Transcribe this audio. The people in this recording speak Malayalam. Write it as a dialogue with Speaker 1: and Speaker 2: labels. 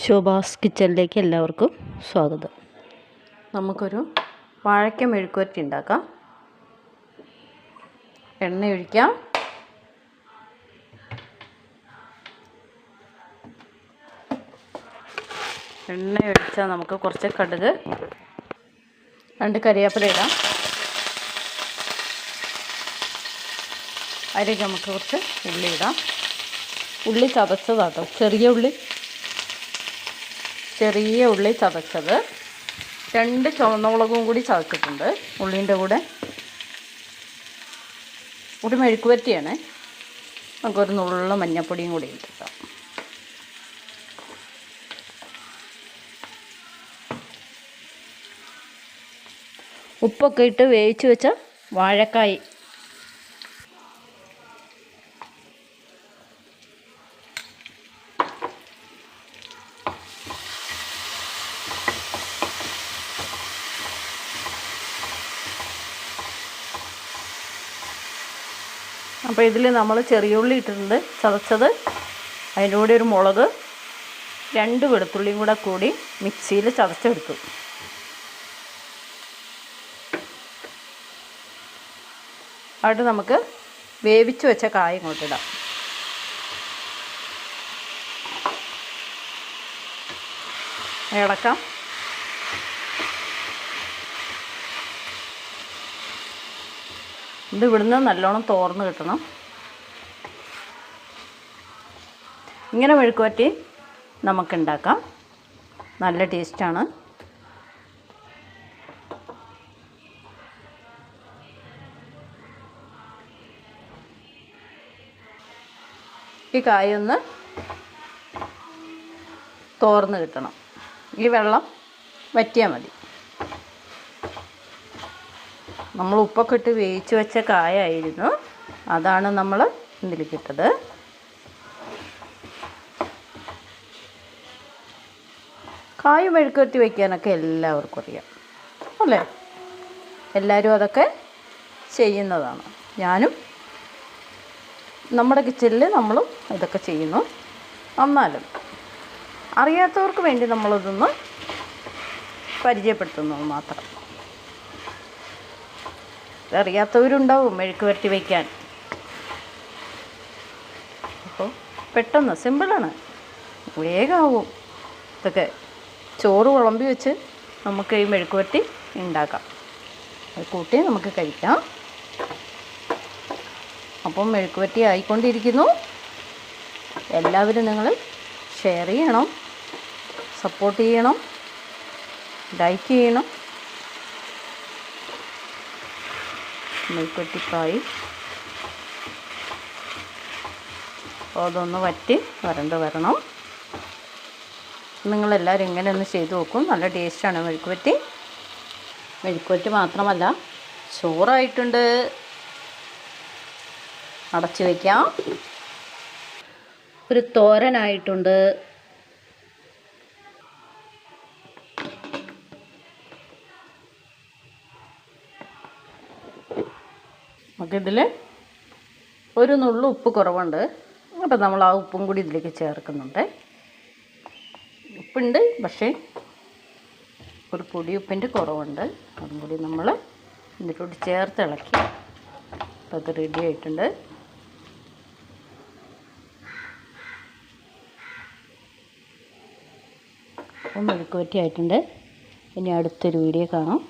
Speaker 1: ശോഭാസ് കിച്ചണിലേക്ക് എല്ലാവർക്കും സ്വാഗതം. നമുക്കൊരു വാഴയ്ക്ക മെഴുക്കുവരട്ടി ഉണ്ടാക്കാം. എണ്ണ ഒഴിക്കാം. എണ്ണ ഒഴിച്ചാൽ നമുക്ക് കുറച്ച് കടുക്, 2 കരിവേപ്പില ഇടാം. അതിലേക്ക് നമുക്ക് കുറച്ച് ഉള്ളി ഇടാം. ഉള്ളി ചതച്ചതാട്ടോ, ചെറിയ ഉള്ളി ചതച്ചത്. 2 ചുവന്ന മുളകും കൂടി ചതച്ചിട്ടുണ്ട് ഉള്ളീൻ്റെ കൂടെ. ഒരു മെഴുക്കുവരട്ടിയാണ്. നമുക്കൊരു നുള്ള മഞ്ഞപ്പൊടിയും കൂടി ഇട്ടിട്ടാം. ഉപ്പൊക്കെ ഇട്ട് വേവിച്ച് വെച്ച വാഴക്കായ് അപ്പോൾ ഇതിൽ നമ്മൾ ചെറിയ ഉള്ളി ഇട്ടിട്ടുണ്ട് ചതച്ചത്. അതിൻ്റെ കൂടെ ഒരു മുളക്, 2 വെളുത്തുള്ളിയും കൂടി മിക്സിയിൽ ചതച്ചെടുത്തു. അവിടെ നമുക്ക് വേവിച്ച് വെച്ച കായ ഇങ്ങോട്ടിടാം. ഇളക്കാം. ഇത് ഇവിടുന്ന് നല്ലോണം തോർന്ന് കിട്ടണം. ഇങ്ങനെ മെഴുക്കുവരട്ടി നമുക്കുണ്ടാക്കാം. നല്ല ടേസ്റ്റാണ്. ഈ കായൊന്ന് തോർന്ന് കിട്ടണം. ഈ വെള്ളം വറ്റിയാൽ മതി. നമ്മൾ ഉപ്പൊക്കെ ഇട്ട് വേവിച്ച് വെച്ച കായായിരുന്നു. അതാണ് നമ്മൾ ഇതിലേക്ക് ഇട്ടത്. കായ മെഴുക്കുവരട്ടി വയ്ക്കാനൊക്കെ എല്ലാവർക്കും അറിയാം അല്ലേ? എല്ലാവരും അതൊക്കെ ചെയ്യുന്നതാണ്. ഞാനും നമ്മുടെ കിച്ചണിൽ നമ്മളും ഇതൊക്കെ ചെയ്യുന്നു. എന്നാലും അറിയാത്തവർക്ക് വേണ്ടി നമ്മളിതൊന്ന് പരിചയപ്പെടുത്തുന്നത് മാത്രം. അറിയാത്തവരുണ്ടാവും മെഴുക്കുവരട്ടി വയ്ക്കാൻ. അപ്പോൾ പെട്ടെന്ന് സിമ്പിളാണ്, വേഗമാവും. ഇതൊക്കെ ചോറ് വിളമ്പി വെച്ച് നമുക്ക് ഈ മെഴുക്കുവരട്ടി ഉണ്ടാക്കാം. അത് കൂട്ടി നമുക്ക് കഴിക്കാം. അപ്പം മെഴുക്കുവരട്ടി ആയിക്കൊണ്ടിരിക്കുന്നു. എല്ലാവരും നിങ്ങൾ ഷെയർ ചെയ്യണം, സപ്പോർട്ട് ചെയ്യണം, ലൈക്ക് ചെയ്യണം. മെഴുക്കുവരട്ടിക്കായി അതൊന്ന് വരണ്ട് വരണം. നിങ്ങളെല്ലാവരും ഇങ്ങനെ ഒന്ന് ചെയ്ത് നോക്കും. നല്ല ടേസ്റ്റാണ് മെഴുക്കുവരട്ടി. മെഴുക്കുവരട്ടി മാത്രമല്ല, ചോറായിട്ടുണ്ട്. അടച്ചു വയ്ക്കാം. ഒരു തോരനായിട്ടുണ്ട്. നമുക്കിതിൽ ഒരു നുള്ളു ഉപ്പ് കുറവുണ്ട്. അപ്പോൾ നമ്മൾ ആ ഉപ്പും കൂടി ഇതിലേക്ക് ചേർക്കുന്നുണ്ട്. ഉപ്പുണ്ട്, പക്ഷേ ഒരു പൊടി ഉപ്പിൻ്റെ കുറവുണ്ട്. അതും കൂടി നമ്മൾ ഇതിലോട്ട് ചേർത്ത് ഇളക്കി. അപ്പോൾ അത് റെഡി ആയിട്ടുണ്ട്. അപ്പം മെഴുക്കുവരട്ടി ആയിട്ടുണ്ട്. ഇനി അടുത്തൊരു വീഡിയോ കാണാം.